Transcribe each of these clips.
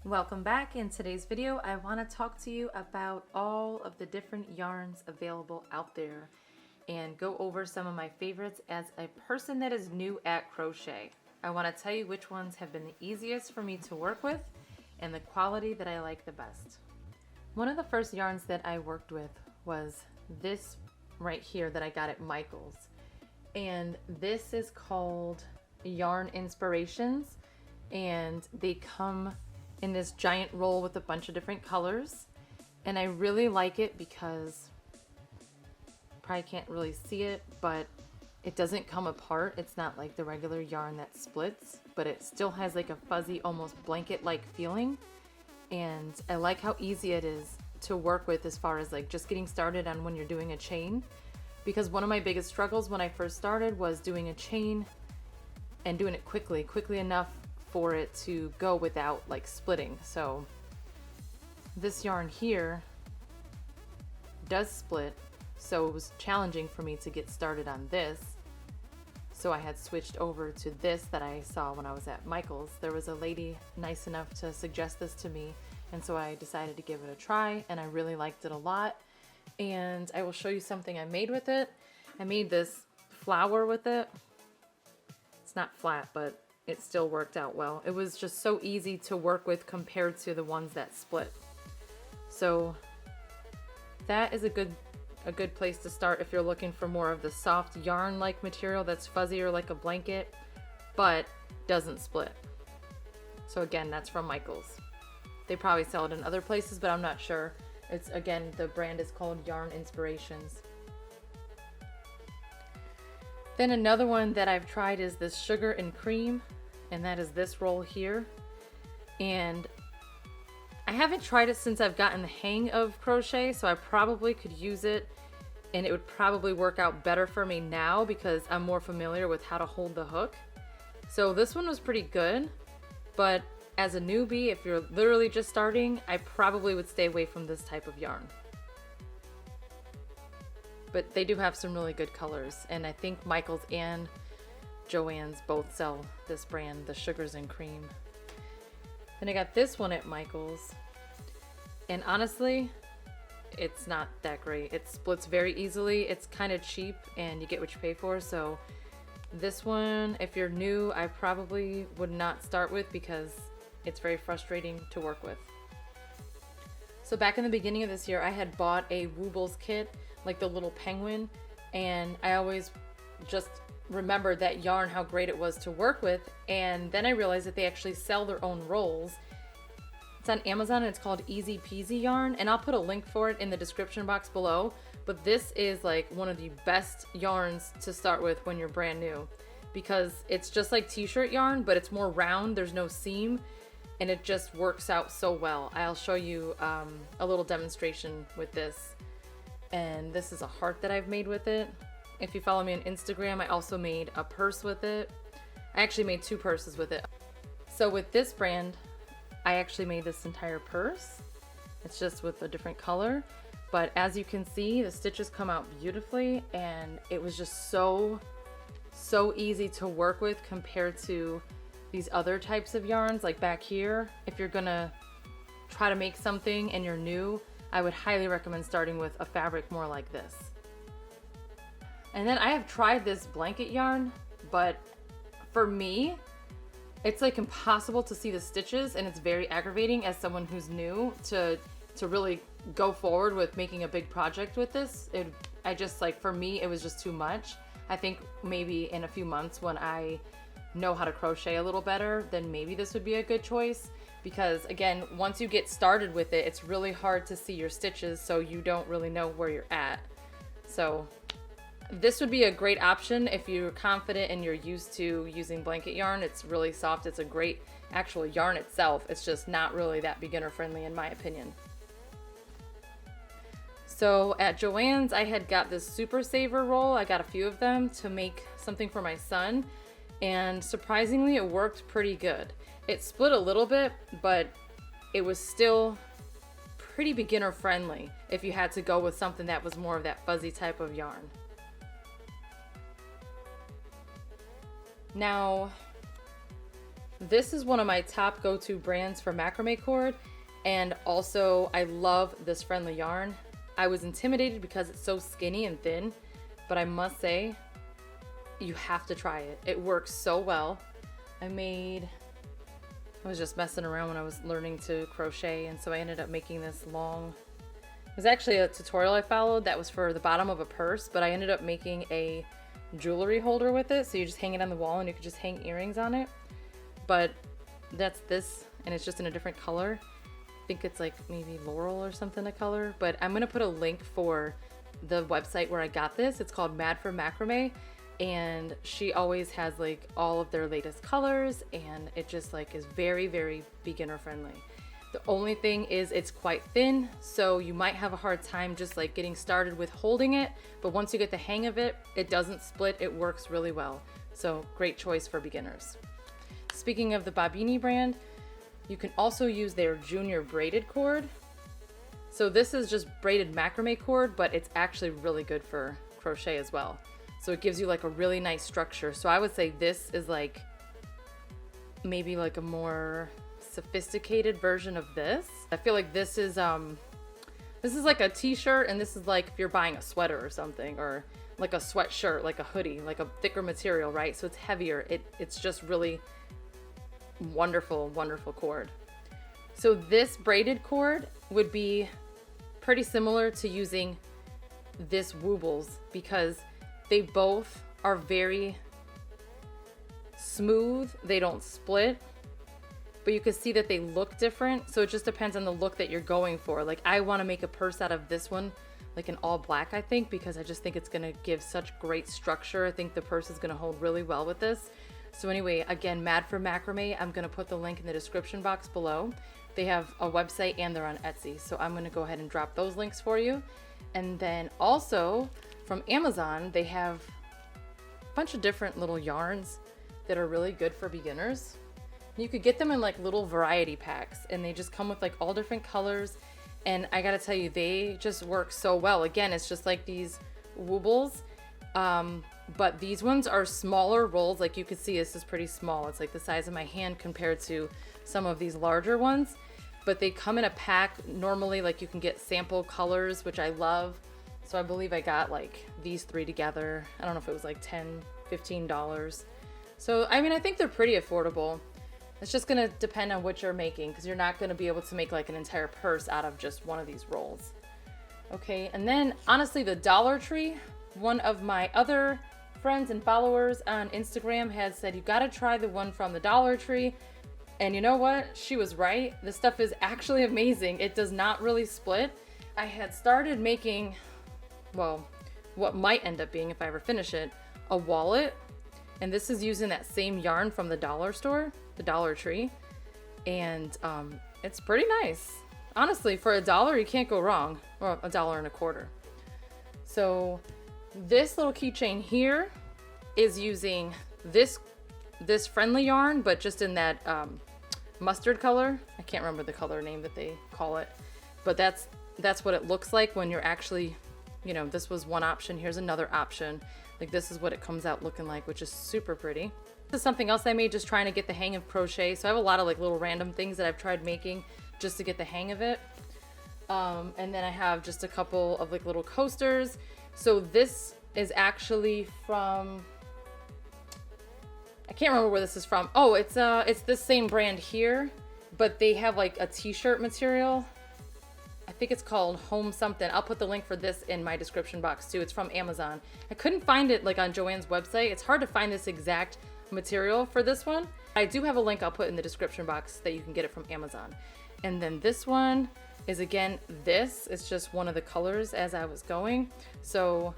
Welcome back. In today's video, I want to talk to you about all of the different yarns available out there and go over some of my favorites as a person that is new at crochet. I want to tell you which ones have been the easiest for me to work with and the quality that I like the best. One of the first yarns that I worked with was this right here that I got at Michael's. And this is called Yarn Inspirations, and they come in this giant roll with a bunch of different colors, and I really like it because probably can't really see it, but it doesn't come apart. It's not like the regular yarn that splits, but it still has like a fuzzy, almost blanket-like feeling. And I like how easy it is to work with as far as like just getting started on when you're doing a chain, because one of my biggest struggles when I first started was doing a chain and doing it quickly enough for it to go without like splitting. So this yarn here does split, so it was challenging for me to get started on this. So I had switched over to this that I saw when I was at Michael's. There was a lady nice enough to suggest this to me, and so I decided to give it a try, and I really liked it a lot. And I will show you something I made with it. I made this flower with it. It's not flat, but it still worked out well. It was just so easy to work with compared to the ones that split. So that is a good place to start if you're looking for more of the soft yarn-like material that's fuzzier like a blanket, but doesn't split. So again, that's from Michael's. They probably sell it in other places, but I'm not sure. It's, again, the brand is called Yarn Inspirations. Then another one that I've tried is this Sugar and Cream, and that is this roll here. And I haven't tried it since I've gotten the hang of crochet, so I probably could use it and it would probably work out better for me now because I'm more familiar with how to hold the hook. So this one was pretty good, but as a newbie, if you're literally just starting, I probably would stay away from this type of yarn. But they do have some really good colors, and I think Michael's and Joann's both sell this brand, the Sugars and Cream. Then I got this one at Michael's, and honestly, it's not that great. It splits very easily. It's kind of cheap, and you get what you pay for. So this one, if you're new, I probably would not start with because it's very frustrating to work with. So back in the beginning of this year, I had bought a Woobles kit, like the little penguin, and I always just remembered that yarn, how great it was to work with, and then I realized that they actually sell their own rolls. It's on Amazon and it's called Easy Peasy yarn, and I'll put a link for it in the description box below. But this is like one of the best yarns to start with when you're brand new, because it's just like t-shirt yarn, but it's more round, there's no seam, and it just works out so well. I'll show you a little demonstration with this. And this is a heart that I've made with it. If you follow me on Instagram, I also made a purse with it. I actually made 2 purses with it. So with this brand, I actually made this entire purse. It's just with a different color. But as you can see, the stitches come out beautifully, and it was just so easy to work with compared to these other types of yarns. Like back here, if you're gonna try to make something and you're new, I would highly recommend starting with a fabric more like this. And then I have tried this blanket yarn, but for me, it's like impossible to see the stitches, and it's very aggravating as someone who's new to really go forward with making a big project with this. I just like, for me, it was just too much. I think maybe in a few months when I know how to crochet a little better, then maybe this would be a good choice. Because again, once you get started with it, it's really hard to see your stitches, so you don't really know where you're at. So this would be a great option if you're confident and you're used to using blanket yarn. It's really soft. It's a great actual yarn itself. It's just not really that beginner friendly in my opinion. So at Joann's, I had got this Super Saver roll. I got a few of them to make something for my son, and surprisingly it worked pretty good. It split a little bit, but it was still pretty beginner friendly if you had to go with something that was more of that fuzzy type of yarn. Now, This is one of my top go-to brands for macrame cord, and also I love this friendly yarn. I was intimidated because it's so skinny and thin, but I must say you have to try it. It works so well. I was just messing around when I was learning to crochet, and so I ended up making this long, it was actually a tutorial I followed that was for the bottom of a purse, but I ended up making a jewelry holder with it, so you just hang it on the wall and you could just hang earrings on it. But that's this, and it's just in a different color. I think it's like maybe laurel or something a color, but I'm gonna put a link for the website where I got this. It's called Mad for Macrame, and she always has like all of their latest colors, and it just like is very, very beginner friendly. The only thing is it's quite thin, so you might have a hard time just like getting started with holding it, but once you get the hang of it, it doesn't split, it works really well. So great choice for beginners. Speaking of the Bobini brand, you can also use their junior braided cord. So this is just braided macrame cord, but it's actually really good for crochet as well. So it gives you like a really nice structure. So I would say this is like maybe like a more sophisticated version of this. I feel like this is like a t-shirt, and this is like if you're buying a sweater or something, or like a sweatshirt, like a hoodie, like a thicker material, right? So it's heavier. It's just really wonderful, wonderful cord. So this braided cord would be pretty similar to using this Woobles, because they both are very smooth. They don't split, but you can see that they look different. So it just depends on the look that you're going for. Like I want to make a purse out of this one, like an all black, I think, because I just think it's going to give such great structure. I think the purse is going to hold really well with this. So anyway, again, Mad for Macrame, I'm going to put the link in the description box below. They have a website and they're on Etsy. So I'm going to go ahead and drop those links for you. And then also from Amazon, they have a bunch of different little yarns that are really good for beginners. You could get them in like little variety packs, and they just come with like all different colors. And I gotta tell you, they just work so well. Again, it's just like these Woobles, but these ones are smaller rolls. Like you can see, this is pretty small. It's like the size of my hand compared to some of these larger ones. But they come in a pack. Normally, like you can get sample colors, which I love. So I believe I got like these three together. I don't know if it was like $10, $15. So, I mean, I think they're pretty affordable. It's just gonna depend on what you're making, because you're not gonna be able to make like an entire purse out of just one of these rolls. Okay, and then honestly, the Dollar Tree, one of my other friends and followers on Instagram had said, you gotta try the one from the Dollar Tree. And you know what? She was right. This stuff is actually amazing. It does not really split. I had started making, well, what might end up being, if I ever finish it, a wallet. And this is using that same yarn from the dollar store, the Dollar Tree. And it's pretty nice. Honestly, for $1, you can't go wrong. Or $1.25. So this little keychain here is using this friendly yarn, but just in that mustard color. I can't remember the color name that they call it, but that's what it looks like when you're actually, you know, this was one option. Here's another option. Like this is what it comes out looking like, which is super pretty. This is something else I made just trying to get the hang of crochet. So I have a lot of like little random things that I've tried making just to get the hang of it. And then I have just a couple of like little coasters. So this is actually from, I can't remember where this is from. Oh, it's this same brand here, but they have like a t-shirt material. I think it's called Home something. I'll put the link for this in my description box too. It's from Amazon. I couldn't find it like on Joanne's website. It's hard to find this exact material for this one. I do have a link I'll put in the description box that you can get it from Amazon. And then this one is, again, this is just one of the colors as I was going. So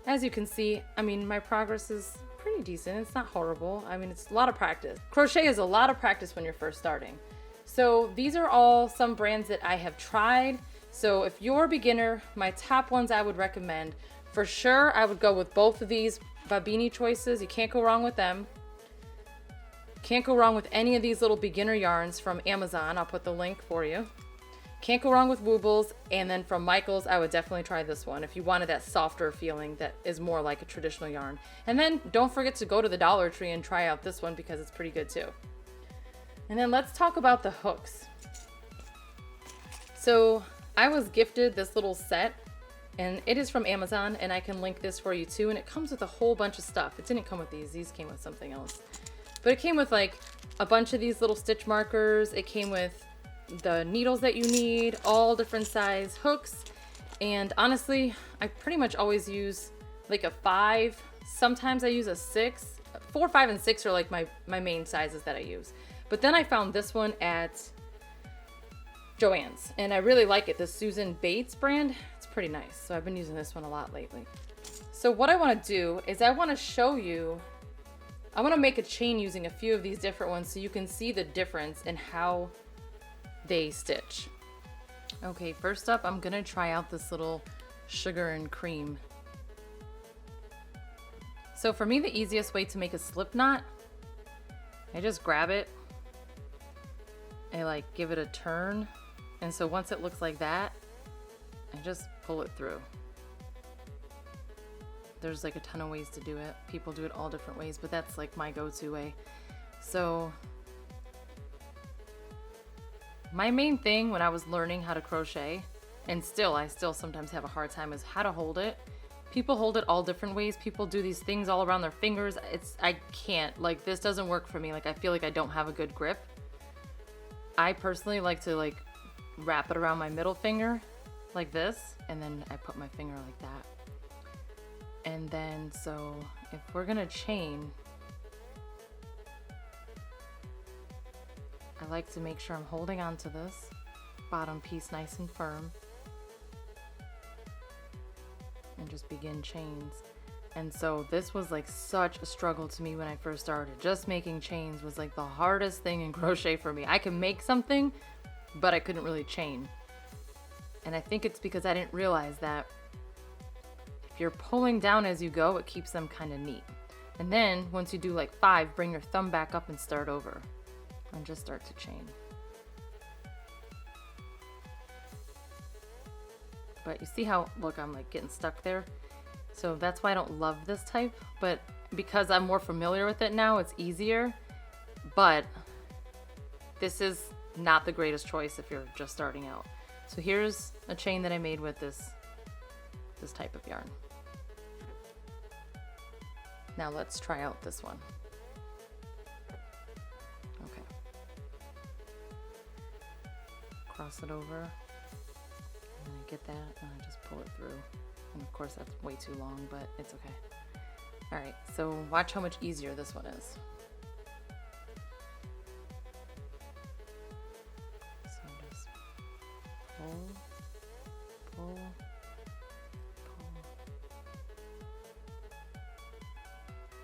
as you can see, I mean, my progress is pretty decent. It's not horrible. I mean, it's a lot of practice. Crochet is a lot of practice when you're first starting. So these are all some brands that I have tried. So if you're a beginner, my top ones I would recommend, for sure, I would go with both of these Bobini choices. You can't go wrong with them. Can't go wrong with any of these little beginner yarns from Amazon. I'll put the link for you. Can't go wrong with Woobles. And then from Michaels, I would definitely try this one if you wanted that softer feeling that is more like a traditional yarn. And then don't forget to go to the Dollar Tree and try out this one because it's pretty good too. And then let's talk about the hooks. So I was gifted this little set, and it is from Amazon, and I can link this for you too. And it comes with a whole bunch of stuff. It didn't come with these came with something else. But it came with like a bunch of these little stitch markers. It came with the needles that you need, all different size hooks. And honestly, I pretty much always use like a 5. Sometimes I use a 6. 4, 5, and 6 are like my main sizes that I use. But then I found this one at Joann's, and I really like it. The Susan Bates brand. It's pretty nice. So I've been using this one a lot lately. So what I want to do is I want to show you, I want to make a chain using a few of these different ones so you can see the difference in how they stitch. Okay, first up, I'm gonna try out this little sugar and cream. So for me, the easiest way to make a slip knot, I just grab it, I like give it a turn, and so once it looks like that, I just pull it through. There's like a ton of ways to do it. People do it all different ways, but that's like my go-to way. So my main thing when I was learning how to crochet, and I still sometimes have a hard time, is how to hold it. People hold it all different ways. People do these things all around their fingers. I can't, like, this doesn't work for me. Like, I feel like I don't have a good grip. I personally like to like wrap it around my middle finger like this, and then I put my finger like that. And then, so if we're gonna chain, I like to make sure I'm holding on to this bottom piece nice and firm and just begin chains. And so this was like such a struggle to me when I first started. Just making chains was like the hardest thing in crochet for me. I could make something, but I couldn't really chain. And I think it's because I didn't realize that if you're pulling down as you go, it keeps them kind of neat. And then once you do like 5, bring your thumb back up and start over. And just start to chain. But you see how, look, I'm like getting stuck there. So that's why I don't love this type, but because I'm more familiar with it now, it's easier. But this is not the greatest choice if you're just starting out. So here's a chain that I made with this type of yarn. Now let's try out this one. Cross it over, and then I get that, and I just pull it through. And of course that's way too long, but it's okay. Alright, so watch how much easier this one is. So just pull, pull, pull.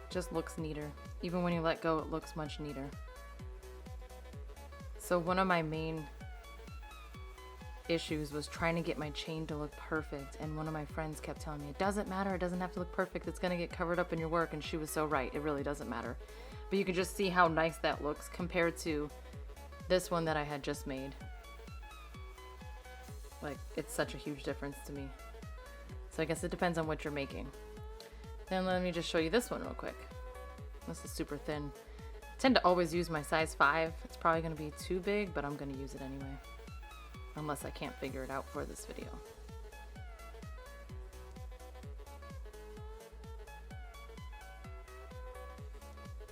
Just looks neater. Even when you let go, it looks much neater. So one of my main issues was trying to get my chain to look perfect, and one of my friends kept telling me, it doesn't matter, it doesn't have to look perfect, it's gonna get covered up in your work, and she was so right, it really doesn't matter. But you can just see how nice that looks compared to this one that I had just made. Like, it's such a huge difference to me. So I guess it depends on what you're making. Then let me just show you this one real quick. This is super thin. I tend to always use my size 5. It's probably gonna be too big, but I'm gonna use it anyway. Unless I can't figure it out for this video.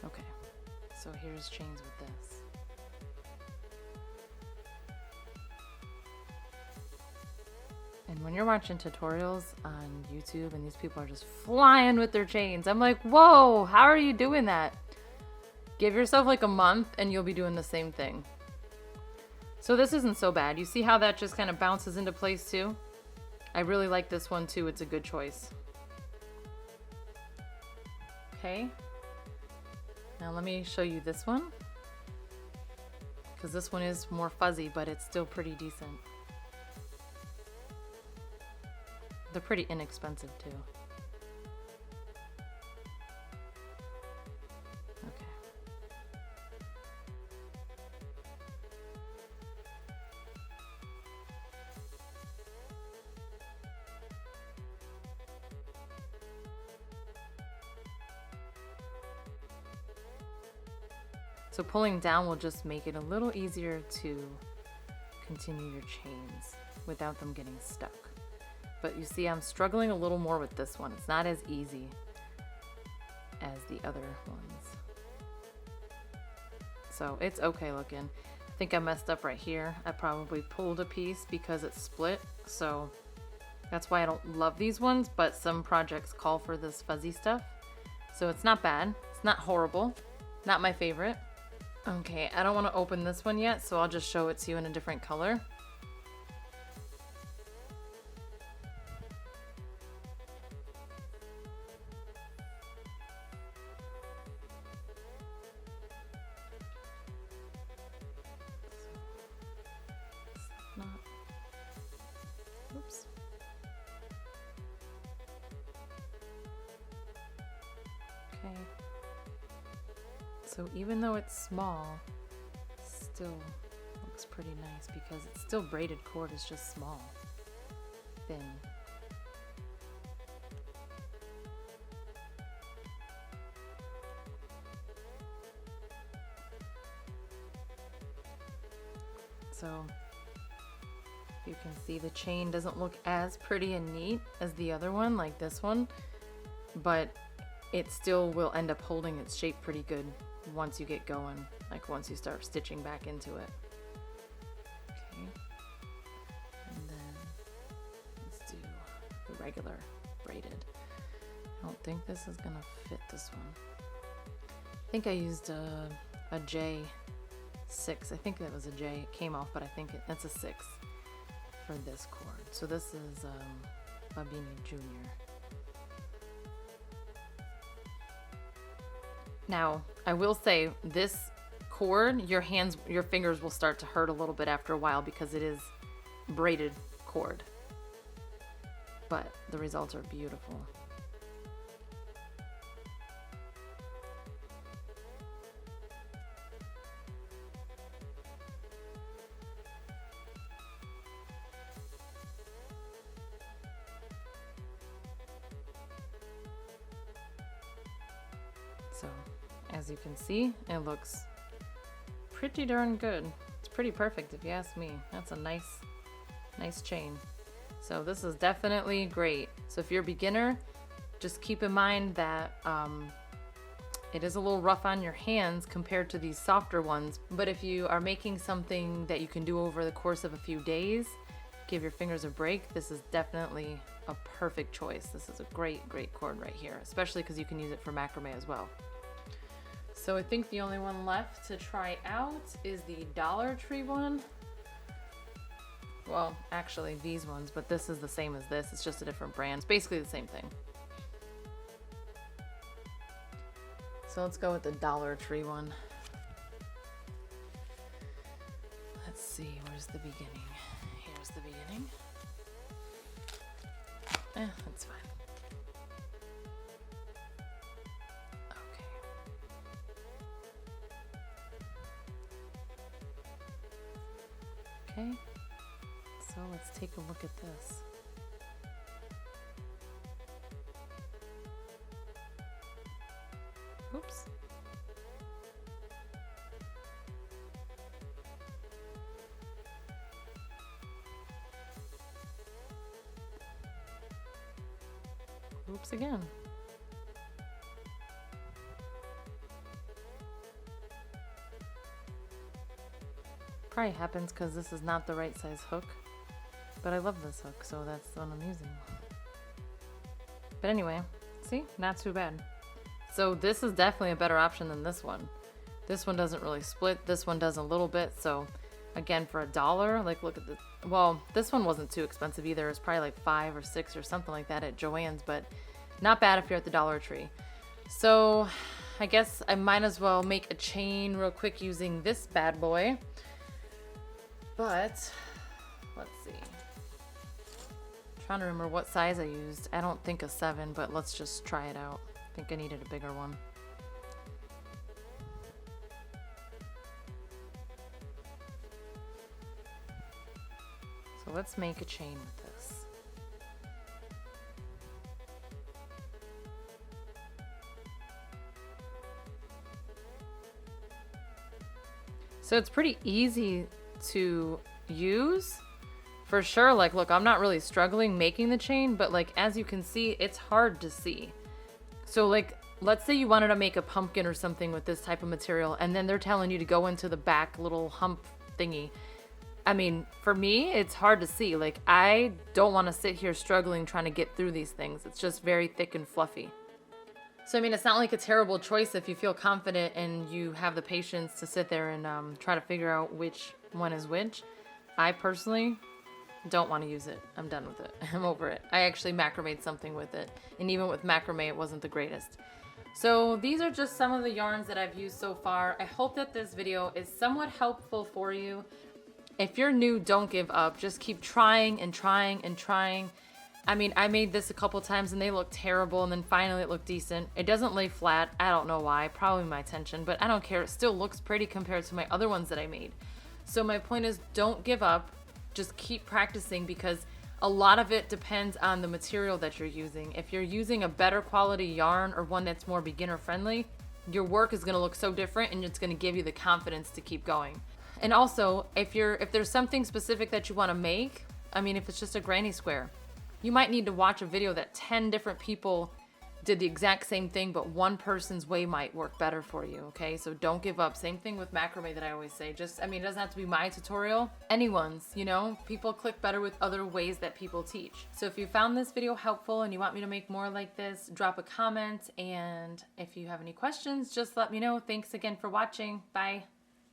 Okay, so here's chains with this. And when you're watching tutorials on YouTube and these people are just flying with their chains, I'm like, whoa, how are you doing that? Give yourself like a month and you'll be doing the same thing. So this isn't so bad. You see how that just kind of bounces into place too? I really like this one too. It's a good choice. Okay. Now let me show you this one. Because this one is more fuzzy, but it's still pretty decent. They're pretty inexpensive too. So pulling down will just make it a little easier to continue your chains without them getting stuck. But you see, I'm struggling a little more with this one. It's not as easy as the other ones. So it's okay looking. I think I messed up right here. I probably pulled a piece because it's split. So that's why I don't love these ones, but some projects call for this fuzzy stuff. So it's not bad. It's not horrible. Not my favorite. Okay, I don't want to open this one yet, so I'll just show it to you in a different color. Oops. Okay. So even though it's small, it still looks pretty nice because it's still braided cord, it's just small, thin. So you can see the chain doesn't look as pretty and neat as the other one, like this one, but it still will end up holding its shape pretty good once you get going, like once you start stitching back into it. Okay, and then let's do the regular braided. I don't think this is gonna fit this one. I think I used a J6. I think that was a J. It came off, but I think that's a 6 for this cord. So this is Babini Junior. Now, I will say this cord, your fingers will start to hurt a little bit after a while because it is braided cord. But the results are beautiful. So, as you can see, it looks pretty darn good. It's pretty perfect if you ask me. That's a nice chain. So this is definitely great. So if you're a beginner, just keep in mind that it is a little rough on your hands compared to these softer ones. But if you are making something that you can do over the course of a few days, give your fingers a break, this is definitely a perfect choice. This is a great cord right here, especially because you can use it for macrame as well. So I think the only one left to try out is the Dollar Tree one. Well, actually these ones, but this is the same as this. It's just a different brand. It's basically the same thing. So let's go with the Dollar Tree one. Let's see, where's the beginning? Here's the beginning. That's fine. Okay, so let's take a look at this. Oops. Oops again. Probably happens because this is not the right size hook, but I love this hook, so that's the one I'm using. But anyway, see, not too bad. So this is definitely a better option than this one. This one doesn't really split, this one does a little bit. So again, for $1, like look at this. Well, this one wasn't too expensive either. It was probably like 5 or 6 or something like that at Joann's, but not bad if you're at the Dollar Tree. So I guess I might as well make a chain real quick using this bad boy. But let's see. I'm trying to remember what size I used. I don't think a 7, but let's just try it out. I think I needed a bigger one. So let's make a chain with this. So it's pretty easy to use for sure. Like, look, I'm not really struggling making the chain, but like, as you can see, it's hard to see. So like, let's say you wanted to make a pumpkin or something with this type of material, and then they're telling you to go into the back little hump thingy. I mean, for me, it's hard to see. Like, I don't want to sit here struggling trying to get through these things. It's just very thick and fluffy. So, I mean, it's not like a terrible choice if you feel confident and you have the patience to sit there and try to figure out which one is which. I personally don't want to use it. I'm done with it. I'm over it. I actually macrameed something with it. And even with macrame, it wasn't the greatest. So these are just some of the yarns that I've used so far. I hope that this video is somewhat helpful for you. If you're new, don't give up. Just keep trying and trying and trying. I mean, I made this a couple times and they looked terrible, and then finally it looked decent. It doesn't lay flat. I don't know why. Probably my tension, but I don't care. It still looks pretty compared to my other ones that I made. So my point is, don't give up. Just keep practicing, because a lot of it depends on the material that you're using. If you're using a better quality yarn or one that's more beginner friendly, your work is going to look so different, and it's going to give you the confidence to keep going. And also, if there's something specific that you want to make, I mean, if it's just a granny square, you might need to watch a video that 10 different people did the exact same thing, but one person's way might work better for you, okay? So don't give up. Same thing with macrame that I always say. Just, I mean, it doesn't have to be my tutorial. Anyone's, you know? People click better with other ways that people teach. So if you found this video helpful and you want me to make more like this, drop a comment. And if you have any questions, just let me know. Thanks again for watching. Bye.